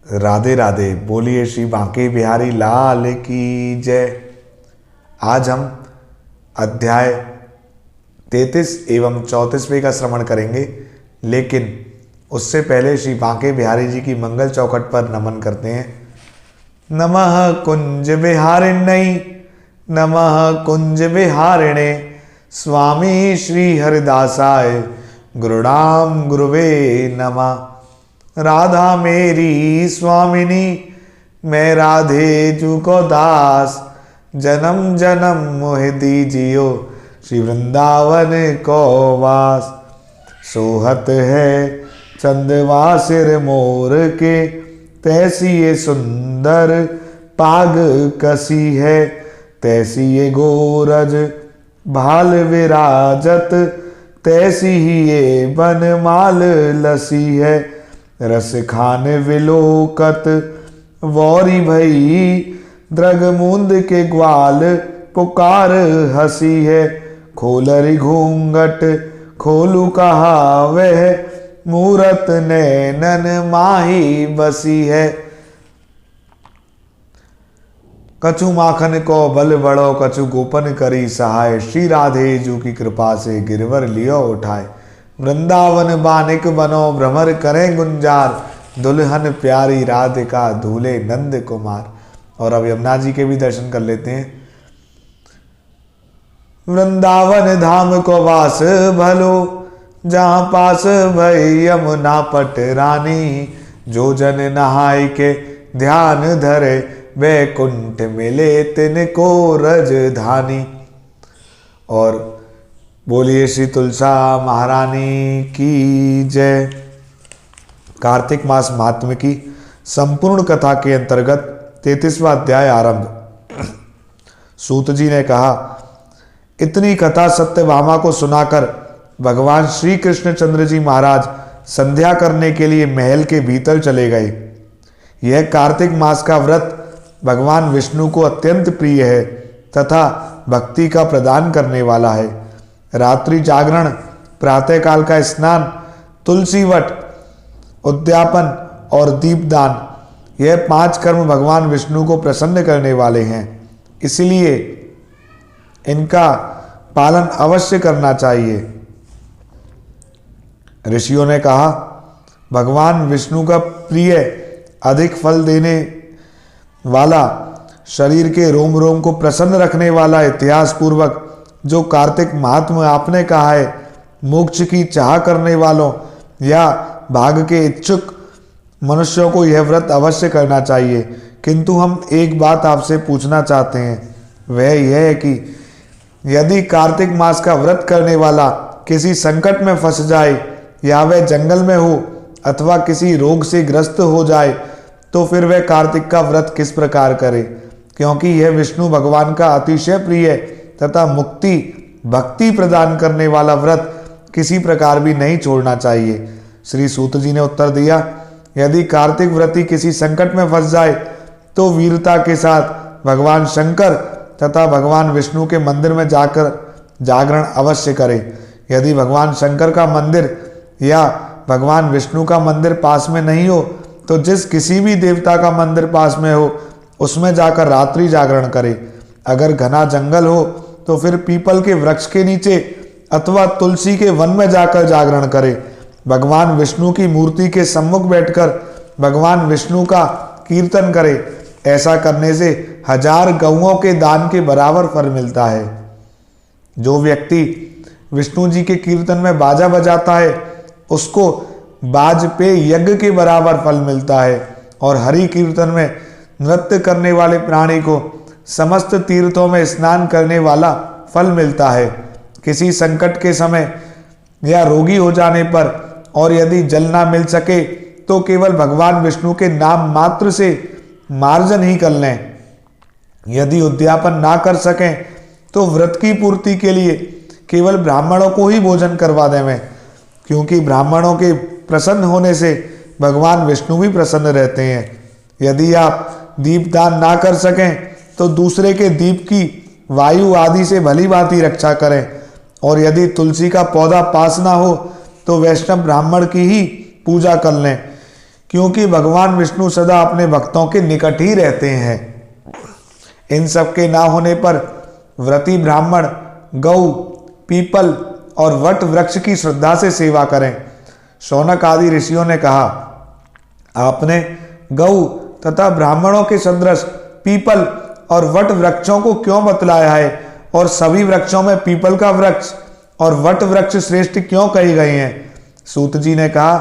राधे राधे। बोलिए श्री बांके बिहारी लाल की जय। आज हम अध्याय 33 एवं 34वें का श्रवण करेंगे, लेकिन उससे पहले श्री बांके बिहारी जी की मंगल चौखट पर नमन करते हैं। नमः कुंज बिहारिण्यै नमः कुंज बिहारिणे स्वामी श्री हरिदासाय गुरुणाम गुरुवे नमः। राधा मेरी स्वामिनी मैं राधे जू को दास, जन्म जन्म मोह दीजियो श्री वृंदावन को वास। सोहत है चंदवा सिर मोर के, तैसी ये सुंदर पाग कसी है, तैसी ये गोरज भाल विराजत, तैसी ही ये बनमाल लसी है। रस खान विलोकत वौरी भई, द्रग मूंद के ग्वाल पुकार हसी है। खोलरी घूंघट खोलू कहा वह, मूरत नैनन माही बसी है। कछु माखन को बल बड़ो, कछु गोपन करी सहाय, श्री राधे जू की कृपा से गिरवर लियो उठाए। वृंदावन बानिक बनो भ्रमर करें गुंजार, दुल्हन प्यारी राधिका दूल्हे नंद कुमार। और अब यमुना जी के भी दर्शन कर लेते हैं। वृंदावन धाम को वास भलो, जहाँ पास भई यमुना पट रानी, जो जन नहाय के ध्यान धरे, वैकुंठ मिले तिनको रजधानी। और बोलिए श्री तुलसा महारानी की जय। कार्तिक मास महात्म्य की संपूर्ण कथा के अंतर्गत 33वां अध्याय आरंभ। सूत जी ने कहा, इतनी कथा सत्यभामा को सुनाकर भगवान श्री कृष्णचंद्र जी महाराज संध्या करने के लिए महल के भीतर चले गए। यह कार्तिक मास का व्रत भगवान विष्णु को अत्यंत प्रिय है तथा भक्ति का प्रदान करने वाला है। रात्रि जागरण, प्रातःकाल का स्नान, तुलसी वट, उद्यापन और दीपदान, यह 5 कर्म भगवान विष्णु को प्रसन्न करने वाले हैं, इसलिए इनका पालन अवश्य करना चाहिए। ऋषियों ने कहा, भगवान विष्णु का प्रिय, अधिक फल देने वाला, शरीर के रोम रोम को प्रसन्न रखने वाला इतिहास पूर्वक जो कार्तिक महात्म्य आपने कहा है, मोक्ष की चाह करने वालों या भाग के इच्छुक मनुष्यों को यह व्रत अवश्य करना चाहिए। किंतु हम एक बात आपसे पूछना चाहते हैं, वह यह है कि यदि कार्तिक मास का व्रत करने वाला किसी संकट में फंस जाए, या वह जंगल में हो अथवा किसी रोग से ग्रस्त हो जाए, तो फिर वह कार्तिक का व्रत किस प्रकार करे, क्योंकि यह विष्णु भगवान का अतिशय प्रिय तथा मुक्ति भक्ति प्रदान करने वाला व्रत किसी प्रकार भी नहीं छोड़ना चाहिए। श्री सूत जी ने उत्तर दिया, यदि कार्तिक व्रती किसी संकट में फंस जाए तो वीरता के साथ भगवान शंकर तथा भगवान विष्णु के मंदिर में जाकर जागरण अवश्य करे। यदि भगवान शंकर का मंदिर या भगवान विष्णु का मंदिर पास में नहीं हो, तो जिस किसी भी देवता का मंदिर पास में हो उसमें जाकर रात्रि जागरण करे। अगर घना जंगल हो तो फिर पीपल के वृक्ष के नीचे अथवा तुलसी के वन में जाकर जागरण करे। भगवान विष्णु की मूर्ति के सम्मुख बैठकर भगवान विष्णु का कीर्तन करे। ऐसा करने से 1000 गौओं के दान के बराबर फल मिलता है। जो व्यक्ति विष्णु जी के कीर्तन में बाजा बजाता है, उसको बाज पे यज्ञ के बराबर फल मिलता है। और हरि कीर्तन में नृत्य करने वाले प्राणी को समस्त तीर्थों में स्नान करने वाला फल मिलता है। किसी संकट के समय या रोगी हो जाने पर और यदि जल ना मिल सके तो केवल भगवान विष्णु के नाम मात्र से मार्जन ही कर लें। यदि उद्यापन ना कर सकें तो व्रत की पूर्ति के लिए केवल ब्राह्मणों को ही भोजन करवा दें, क्योंकि ब्राह्मणों के प्रसन्न होने से भगवान विष्णु भी प्रसन्न रहते हैं। यदि आप दीपदान ना कर सकें तो दूसरे के दीप की वायु आदि से भली भांति रक्षा करें। और यदि तुलसी का पौधा पास ना हो तो वैष्णव ब्राह्मण की ही पूजा कर लें। क्योंकि भगवान विष्णु सदा अपने भक्तों के निकट ही रहते हैं। इन सब के ना होने पर व्रती ब्राह्मण गौ, पीपल और वट वृक्ष की श्रद्धा से सेवा करें। शौनक आदि ऋषियों ने कहा, आपने गौ तथा ब्राह्मणों के सदृश पीपल और वट वृक्षों को क्यों बतलाया है और सभी वृक्षों में पीपल का वृक्ष और वट वृक्ष श्रेष्ठ क्यों कहे गए हैं? सूत जी ने कहा,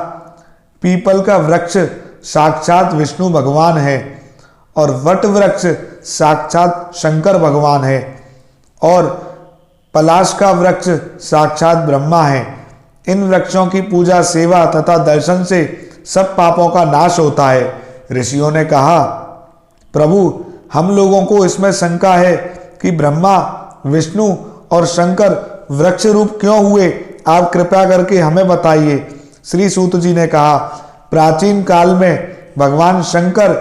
पीपल का वृक्ष साक्षात विष्णु भगवान है और वट वृक्ष साक्षात शंकर भगवान है और पलाश का वृक्ष साक्षात ब्रह्मा है। इन वृक्षों की पूजा, सेवा तथा दर्शन से सब पापों का नाश होता है। ऋषियों ने कहा, प्रभु, हम लोगों को इसमें शंका है कि ब्रह्मा, विष्णु और शंकर वृक्ष रूप क्यों हुए? आप कृपया करके हमें बताइए। श्री सूत जी ने कहा, प्राचीन काल में भगवान शंकर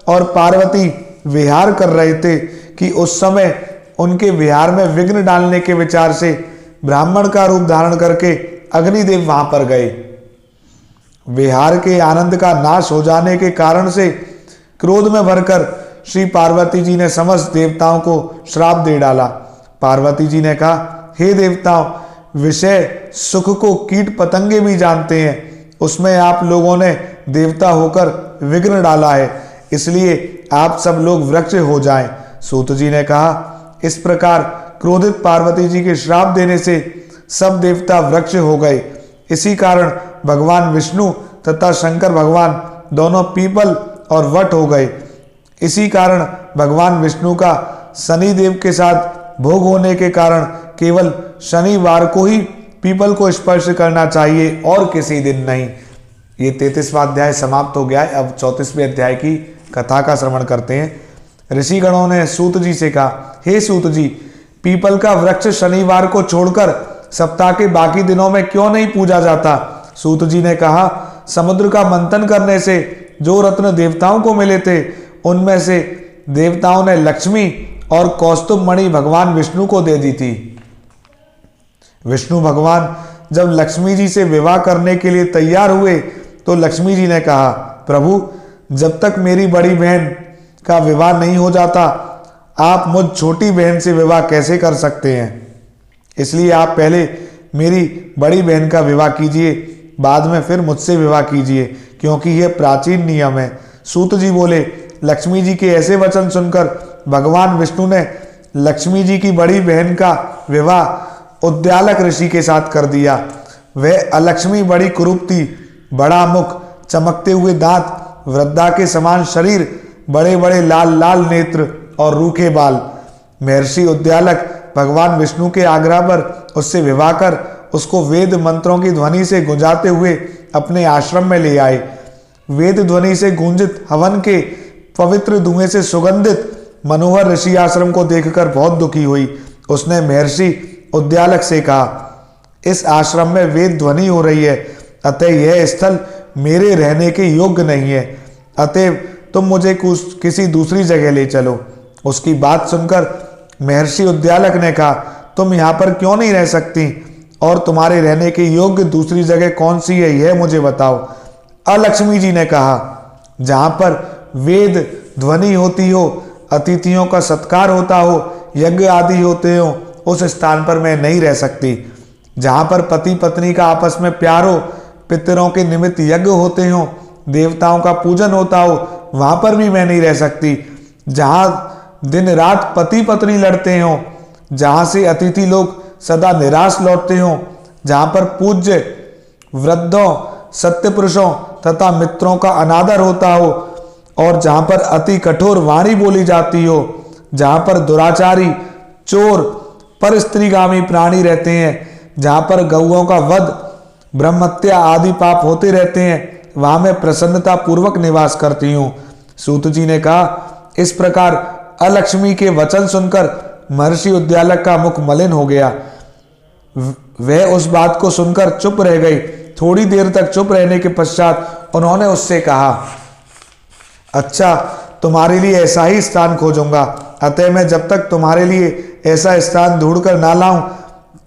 और पार्वती विहार कर रहे थे कि उस समय उनके विहार में विघ्न डालने के विचार से ब्राह्मण का रूप धारण करके अग्निदेव वहां पर गए। विहार के आनंद का नाश हो जाने के कारण से क्रोध में भरकर श्री पार्वती जी ने समस्त देवताओं को श्राप दे डाला। पार्वती जी ने कहा, हे देवताओं, विषय सुख को कीट पतंगे भी जानते हैं, उसमें आप लोगों ने देवता होकर विघ्न डाला है, इसलिए आप सब लोग वृक्ष हो जाएं। सूत जी ने कहा, इस प्रकार क्रोधित पार्वती जी के श्राप देने से सब देवता वृक्ष हो गए। इसी कारण भगवान विष्णु तथा शंकर भगवान दोनों पीपल और वट हो गए। इसी कारण भगवान विष्णु का शनि देव के साथ भोग होने के कारण केवल शनिवार को ही पीपल को स्पर्श करना चाहिए और किसी दिन नहीं। ये 33वां अध्याय समाप्त हो गया है। अब 34वें अध्याय की कथा का श्रवण करते हैं। ऋषिगणों ने सूत जी से कहा, हे सूत जी, पीपल का वृक्ष शनिवार को छोड़कर सप्ताह के बाकी दिनों में क्यों नहीं पूजा जाता? सूत जी ने कहा, समुद्र का मंथन करने से जो रत्न देवताओं को मिले थे, उनमें से देवताओं ने लक्ष्मी और कौस्तुभ मणि भगवान विष्णु को दे दी थी। विष्णु भगवान जब लक्ष्मी जी से विवाह करने के लिए तैयार हुए तो लक्ष्मी जी ने कहा, प्रभु, जब तक मेरी बड़ी बहन का विवाह नहीं हो जाता, आप मुझ छोटी बहन से विवाह कैसे कर सकते हैं? इसलिए आप पहले मेरी बड़ी बहन का विवाह कीजिए, बाद में फिर मुझसे विवाह कीजिए, क्योंकि यह प्राचीन नियम है। सूत जी बोले, लक्ष्मी जी के ऐसे वचन सुनकर भगवान विष्णु ने लक्ष्मी जी की बड़ी बहन का विवाह उद्यालक ऋषि के साथ कर दिया। वह अलक्ष्मी बड़ी कुरूप थी, बड़ा मुख, चमकते हुए दांत, वृद्धा के समान शरीर, बड़े बड़े लाल लाल नेत्र और रूखे बाल। महर्षि उद्यालक भगवान विष्णु के आग्रह पर उससे विवाह कर उसको वेद मंत्रों की ध्वनि से गुंजाते हुए अपने आश्रम में ले आए। वेद ध्वनि से गूंजित हवन के पवित्र धुएं से सुगंधित मनोहर ऋषि आश्रम को देखकर बहुत दुखी हुई। उसने महर्षि उद्यालक से कहा, इस आश्रम में वेद ध्वनि हो रही है, अतः यह स्थल मेरे रहने के योग्य नहीं है, अतः तुम मुझे किसी दूसरी जगह ले चलो। उसकी बात सुनकर महर्षि उद्यालक ने कहा, तुम यहाँ पर क्यों नहीं रह सकती और तुम्हारे रहने के योग्य दूसरी जगह कौन सी है, यह मुझे बताओ। अलक्ष्मी जी ने कहा, जहाँ पर वेद ध्वनि होती हो, अतिथियों का सत्कार होता हो, यज्ञ आदि होते हो, उस स्थान पर मैं नहीं रह सकती। जहाँ पर पति पत्नी का आपस में प्यार हो, पितरों के निमित्त यज्ञ होते हो, देवताओं का पूजन होता हो, वहां पर भी मैं नहीं रह सकती। जहाँ दिन रात पति पत्नी लड़ते हो, जहाँ से अतिथि लोग सदा निराश लौटते हो, जहाँ पर पूज्य वृद्धों, सत्य पुरुषों तथा मित्रों का अनादर होता हो और जहाँ पर अति कठोर वाणी बोली जाती हो, जहाँ पर दुराचारी, चोर, पर स्त्रीगामी प्राणी रहते हैं, जहाँ पर गौओं का वध, ब्रह्महत्या आदि पाप होते रहते हैं, वहां मैं प्रसन्नता पूर्वक निवास करती हूँ। सूत जी ने कहा, इस प्रकार अलक्ष्मी के वचन सुनकर महर्षि उद्यालक का मुख मलिन हो गया। वह उस बात को सुनकर चुप रह गई। थोड़ी देर तक चुप रहने के पश्चात उन्होंने उससे कहा, अच्छा, तुम्हारे लिए ऐसा ही स्थान खोजूंगा, अतः मैं जब तक तुम्हारे लिए ऐसा स्थान ढूंढकर ना लाऊं,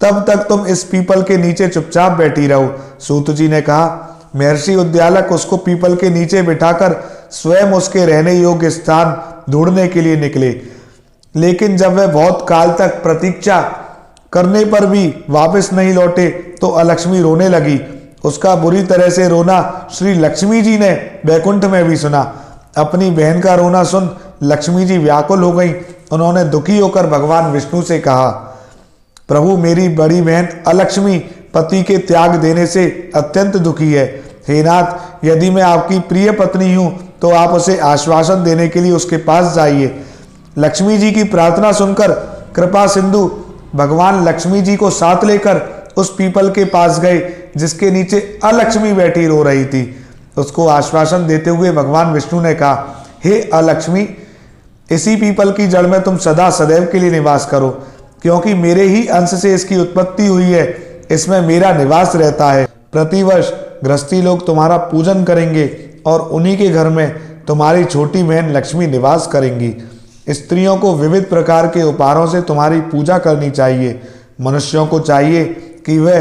तब तक तुम इस पीपल के नीचे चुपचाप बैठी रहो। सूत जी ने कहा, महर्षि उद्यालक उसको पीपल के नीचे बिठाकर स्वयं उसके रहने योग्य स्थान ढूंढने के लिए निकले। लेकिन जब वह बहुत काल तक प्रतीक्षा करने पर भी वापस नहीं लौटे तो अलक्ष्मी रोने लगी। उसका बुरी तरह से रोना श्री लक्ष्मी जी ने वैकुंठ में भी सुना। अपनी बहन का रोना सुन लक्ष्मी जी व्याकुल हो गई। उन्होंने दुखी होकर भगवान विष्णु से कहा, प्रभु, मेरी बड़ी बहन अलक्ष्मी पति के त्याग देने से अत्यंत दुखी है। हे नाथ, यदि मैं आपकी प्रिय पत्नी हूं तो आप उसे आश्वासन देने के लिए उसके पास जाइए। लक्ष्मी जी की प्रार्थना सुनकर कृपा सिंधु भगवान लक्ष्मी जी को साथ लेकर उस पीपल के पास गए जिसके नीचे अलक्ष्मी बैठी रो रही थी। उसको आश्वासन देते हुए भगवान विष्णु ने कहा, हे अलक्ष्मी, इसी पीपल की जड़ में तुम सदा सदैव के लिए निवास करो, क्योंकि मेरे ही अंश से इसकी उत्पत्ति हुई है। इसमें मेरा निवास रहता है। प्रतिवर्ष गृहस्थी लोग तुम्हारा पूजन करेंगे और उन्हीं के घर में तुम्हारी छोटी बहन लक्ष्मी निवास करेंगी। स्त्रियों को विविध प्रकार के उपहारों से तुम्हारी पूजा करनी चाहिए। मनुष्यों को चाहिए कि वह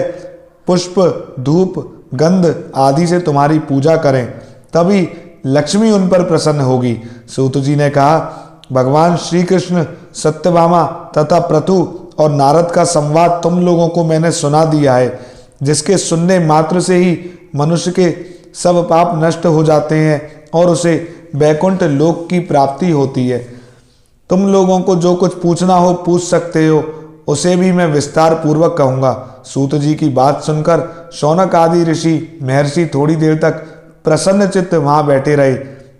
पुष्प, धूप, गंध आदि से तुम्हारी पूजा करें, तभी लक्ष्मी उन पर प्रसन्न होगी। सूत जी ने कहा, भगवान श्री कृष्ण, सत्यभामा तथा पृथु और नारद का संवाद तुम लोगों को मैंने सुना दिया है, जिसके सुनने मात्र से ही मनुष्य के सब पाप नष्ट हो जाते हैं और उसे वैकुंठ लोक की प्राप्ति होती है। तुम लोगों को जो कुछ पूछना हो पूछ सकते हो, उसे भी मैं विस्तार पूर्वक कहूँगा। सूत जी की बात सुनकर शौनक आदि ऋषि महर्षि थोड़ी देर तक प्रसन्न चित्त वहां बैठे रहे।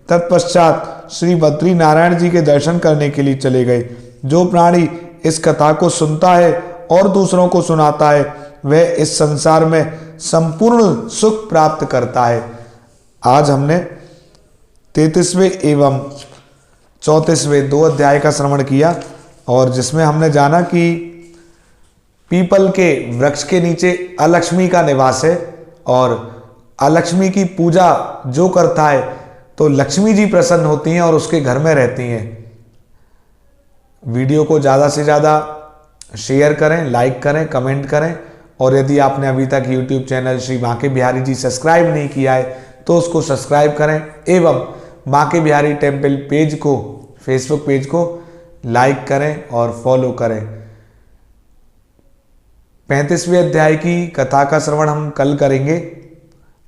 तत्पश्चात श्री बद्री नारायण जी के दर्शन करने के लिए चले गए। जो प्राणी इस कथा को सुनता है और दूसरों को सुनाता है, वह इस संसार में संपूर्ण सुख प्राप्त करता है। आज हमने 33वें एवं 34वें 2 अध्याय का श्रवण किया और जिसमें हमने जाना कि पीपल के वृक्ष के नीचे अलक्ष्मी का निवास है और अलक्ष्मी की पूजा जो करता है तो लक्ष्मी जी प्रसन्न होती हैं और उसके घर में रहती हैं। वीडियो को ज़्यादा से ज़्यादा शेयर करें, लाइक करें, कमेंट करें और यदि आपने अभी तक YouTube channel Shri Banke Bihari ji subscribe नहीं किया है तो उसको सब्सक्राइब करें एवं बांके बिहारी टेम्पल पेज को, फेसबुक पेज को लाइक करें और फॉलो करें। 35वें अध्याय की कथा का श्रवण हम कल करेंगे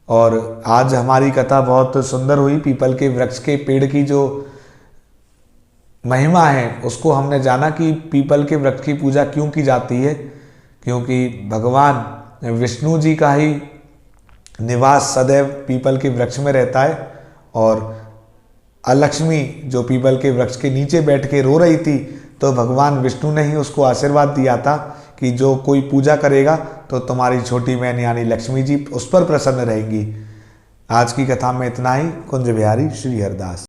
और आज हमारी कथा बहुत सुंदर हुई। पीपल के वृक्ष के पेड़ की जो महिमा है उसको हमने जाना कि पीपल के वृक्ष की पूजा क्यों की जाती है, क्योंकि भगवान विष्णु जी का ही निवास सदैव पीपल के वृक्ष में रहता है और अलक्ष्मी जो पीपल के वृक्ष के नीचे बैठ के रो रही थी तो भगवान विष्णु ने ही उसको आशीर्वाद दिया था कि जो कोई पूजा करेगा तो तुम्हारी छोटी बहन यानी लक्ष्मी जी उस पर प्रसन्न रहेंगी। आज की कथा में इतना ही। कुंज बिहारी श्री हरदास।